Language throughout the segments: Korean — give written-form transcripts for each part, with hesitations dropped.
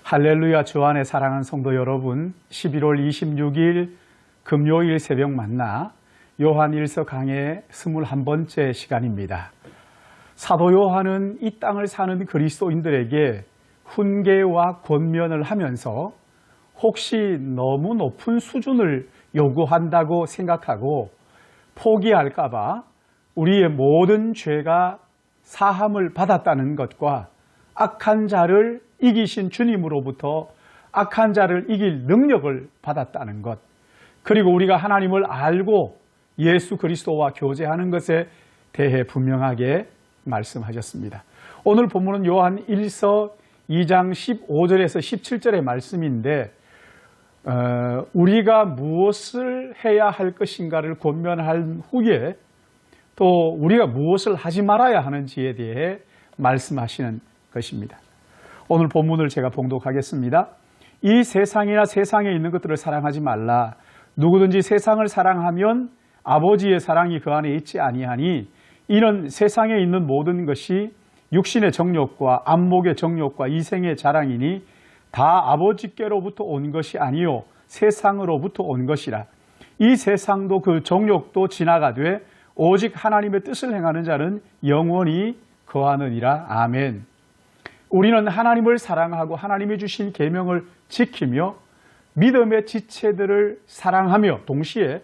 할렐루야. 주 안에 사랑하는 성도 여러분, 11월 26일 금요일 새벽 만나 요한일서 강의 21번째 시간입니다. 사도 요한은 이 땅을 사는 그리스도인들에게 훈계와 권면을 하면서 혹시 너무 높은 수준을 요구한다고 생각하고 포기할까 봐 우리의 모든 죄가 사함을 받았다는 것과 악한 자를 이기신 주님으로부터 악한 자를 이길 능력을 받았다는 것, 그리고 우리가 하나님을 알고 예수 그리스도와 교제하는 것에 대해 분명하게 말씀하셨습니다. 오늘 본문은 요한 1서 2장 15절에서 17절의 말씀인데 우리가 무엇을 해야 할 것인가를 권면한 후에 또 우리가 무엇을 하지 말아야 하는지에 대해 말씀하시는 것입니다. 오늘 본문을 제가 봉독하겠습니다. 이 세상이나 세상에 있는 것들을 사랑하지 말라. 누구든지 세상을 사랑하면 아버지의 사랑이 그 안에 있지 아니하니 이는 세상에 있는 모든 것이 육신의 정욕과 안목의 정욕과 이생의 자랑이니 다 아버지께로부터 온 것이 아니요 세상으로부터 온 것이라. 이 세상도 그 정욕도 지나가되 오직 하나님의 뜻을 행하는 자는 영원히 거하느니라. 아멘. 우리는 하나님을 사랑하고 하나님이 주신 계명을 지키며 믿음의 지체들을 사랑하며 동시에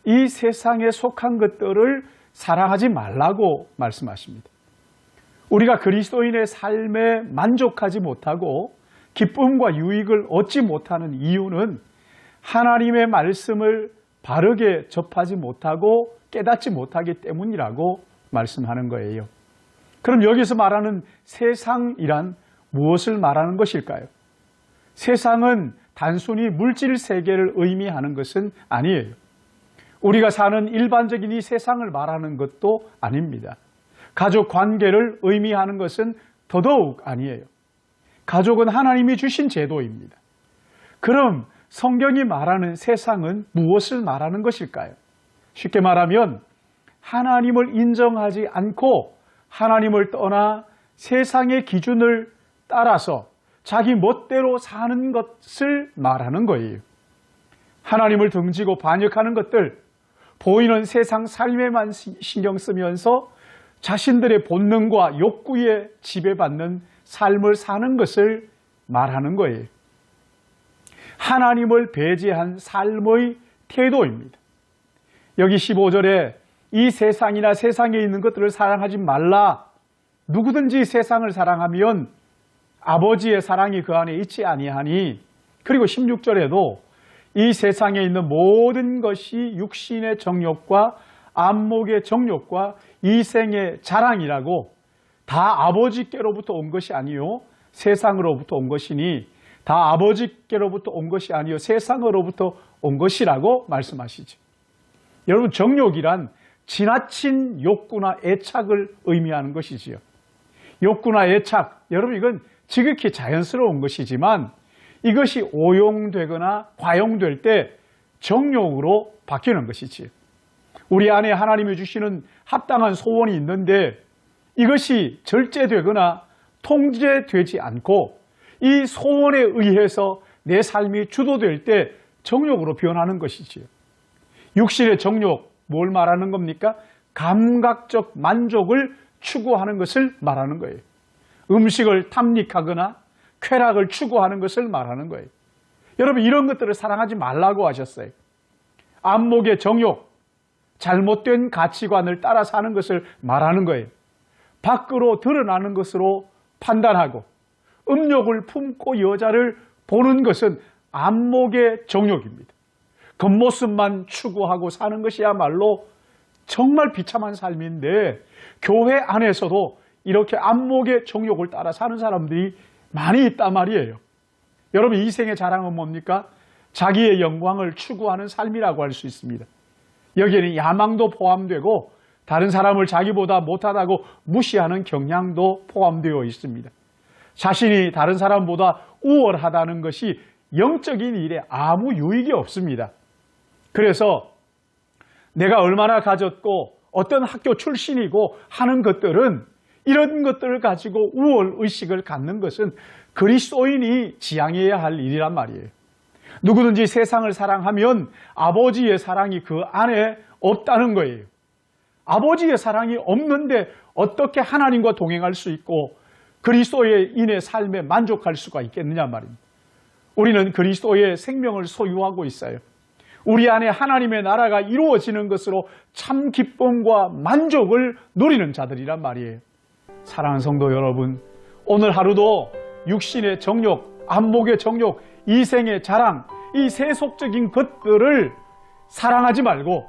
이 세상에 속한 것들을 사랑하지 말라고 말씀하십니다. 우리가 그리스도인의 삶에 만족하지 못하고 기쁨과 유익을 얻지 못하는 이유는 하나님의 말씀을 바르게 접하지 못하고 깨닫지 못하기 때문이라고 말씀하는 거예요. 그럼 여기서 말하는 세상이란 무엇을 말하는 것일까요? 세상은 단순히 물질 세계를 의미하는 것은 아니에요. 우리가 사는 일반적인 이 세상을 말하는 것도 아닙니다. 가족 관계를 의미하는 것은 더더욱 아니에요. 가족은 하나님이 주신 제도입니다. 그럼 성경이 말하는 세상은 무엇을 말하는 것일까요? 쉽게 말하면 하나님을 인정하지 않고 하나님을 떠나 세상의 기준을 따라서 자기 멋대로 사는 것을 말하는 거예요. 하나님을 등지고 반역하는 것들, 보이는 세상 삶에만 신경 쓰면서 자신들의 본능과 욕구에 지배받는 삶을 사는 것을 말하는 거예요. 하나님을 배제한 삶의 태도입니다. 여기 15절에 이 세상이나 세상에 있는 것들을 사랑하지 말라. 누구든지 세상을 사랑하면 아버지의 사랑이 그 안에 있지 아니하니. 그리고 16절에도 이 세상에 있는 모든 것이 육신의 정욕과 안목의 정욕과 이생의 자랑이라고 다 아버지께로부터 온 것이 아니요 세상으로부터 온 것이니 다 아버지께로부터 온 것이 아니요 세상으로부터 온 것이라고 말씀하시죠. 여러분, 정욕이란 지나친 욕구나 애착을 의미하는 것이지요. 욕구나 애착, 여러분 이건 지극히 자연스러운 것이지만 이것이 오용되거나 과용될 때 정욕으로 바뀌는 것이지요. 우리 안에 하나님이 주시는 합당한 소원이 있는데 이것이 절제되거나 통제되지 않고 이 소원에 의해서 내 삶이 주도될 때 정욕으로 변하는 것이지요. 육신의 정욕, 뭘 말하는 겁니까? 감각적 만족을 추구하는 것을 말하는 거예요. 음식을 탐닉하거나 쾌락을 추구하는 것을 말하는 거예요. 여러분, 이런 것들을 사랑하지 말라고 하셨어요. 안목의 정욕, 잘못된 가치관을 따라 사는 것을 말하는 거예요. 밖으로 드러나는 것으로 판단하고 음욕을 품고 여자를 보는 것은 안목의 정욕입니다. 겉모습만 추구하고 사는 것이야말로 정말 비참한 삶인데 교회 안에서도 이렇게 안목의 정욕을 따라 사는 사람들이 많이 있단 말이에요. 여러분, 이생의 자랑은 뭡니까? 자기의 영광을 추구하는 삶이라고 할 수 있습니다. 여기에는 야망도 포함되고 다른 사람을 자기보다 못하다고 무시하는 경향도 포함되어 있습니다. 자신이 다른 사람보다 우월하다는 것이 영적인 일에 아무 유익이 없습니다. 그래서 내가 얼마나 가졌고 어떤 학교 출신이고 하는 것들은 이런 것들을 가지고 우월 의식을 갖는 것은 그리스도인이 지향해야 할 일이란 말이에요. 누구든지 세상을 사랑하면 아버지의 사랑이 그 안에 없다는 거예요. 아버지의 사랑이 없는데 어떻게 하나님과 동행할 수 있고 그리스도인의 삶에 만족할 수가 있겠느냐 말입니다. 우리는 그리스도의 생명을 소유하고 있어요. 우리 안에 하나님의 나라가 이루어지는 것으로 참 기쁨과 만족을 누리는 자들이란 말이에요. 사랑하는 성도 여러분, 오늘 하루도 육신의 정욕, 안목의 정욕, 이생의 자랑, 이 세속적인 것들을 사랑하지 말고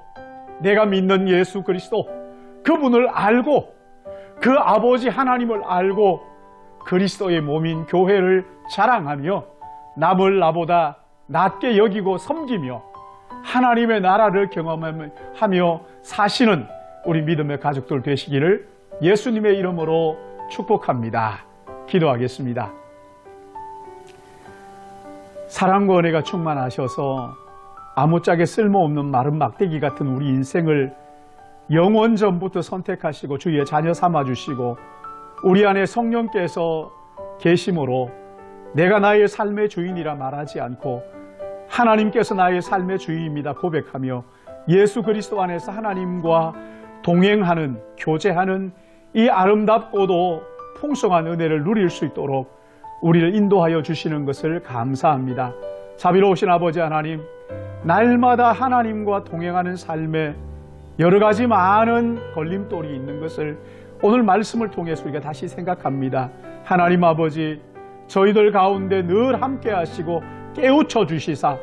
내가 믿는 예수 그리스도, 그분을 알고 그 아버지 하나님을 알고 그리스도의 몸인 교회를 자랑하며 남을 나보다 낮게 여기고 섬기며 하나님의 나라를 경험하며 사시는 우리 믿음의 가족들 되시기를 예수님의 이름으로 축복합니다. 기도하겠습니다. 사랑과 은혜가 충만하셔서 아무짝에 쓸모없는 마른 막대기 같은 우리 인생을 영원 전부터 선택하시고 주의 자녀 삼아주시고 우리 안에 성령께서 계심으로 내가 나의 삶의 주인이라 말하지 않고 하나님께서 나의 삶의 주인입니다 고백하며 예수 그리스도 안에서 하나님과 동행하는, 교제하는 이 아름답고도 풍성한 은혜를 누릴 수 있도록 우리를 인도하여 주시는 것을 감사합니다. 자비로우신 아버지 하나님, 날마다 하나님과 동행하는 삶에 여러 가지 많은 걸림돌이 있는 것을 오늘 말씀을 통해서 우리가 다시 생각합니다. 하나님 아버지, 저희들 가운데 늘 함께 하시고 깨우쳐 주시사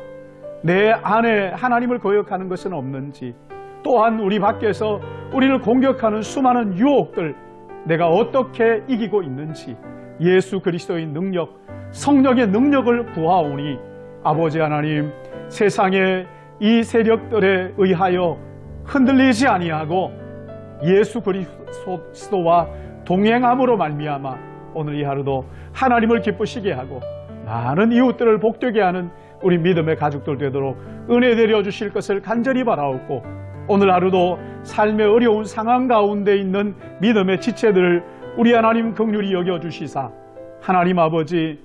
내 안에 하나님을 거역하는 것은 없는지, 또한 우리 밖에서 우리를 공격하는 수많은 유혹들 내가 어떻게 이기고 있는지 예수 그리스도의 능력, 성령의 능력을 구하오니 아버지 하나님, 세상의 이 세력들에 의하여 흔들리지 아니하고 예수 그리스도와 동행함으로 말미암아 오늘 이 하루도 하나님을 기쁘시게 하고 많은 이웃들을 복되게 하는 우리 믿음의 가족들 되도록 은혜 내려 주실 것을 간절히 바라옵고, 오늘 하루도 삶의 어려운 상황 가운데 있는 믿음의 지체들을 우리 하나님 긍휼히 여겨주시사 하나님 아버지,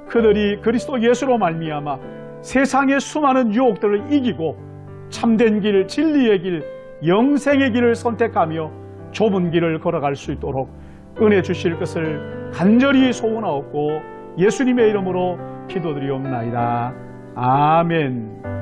그들이 그리스도 예수로 말미암아 세상의 수많은 유혹들을 이기고 참된 길, 진리의 길, 영생의 길을 선택하며 좁은 길을 걸어갈 수 있도록 은혜 주실 것을 간절히 소원하옵고 예수님의 이름으로 기도드리옵나이다. 아멘.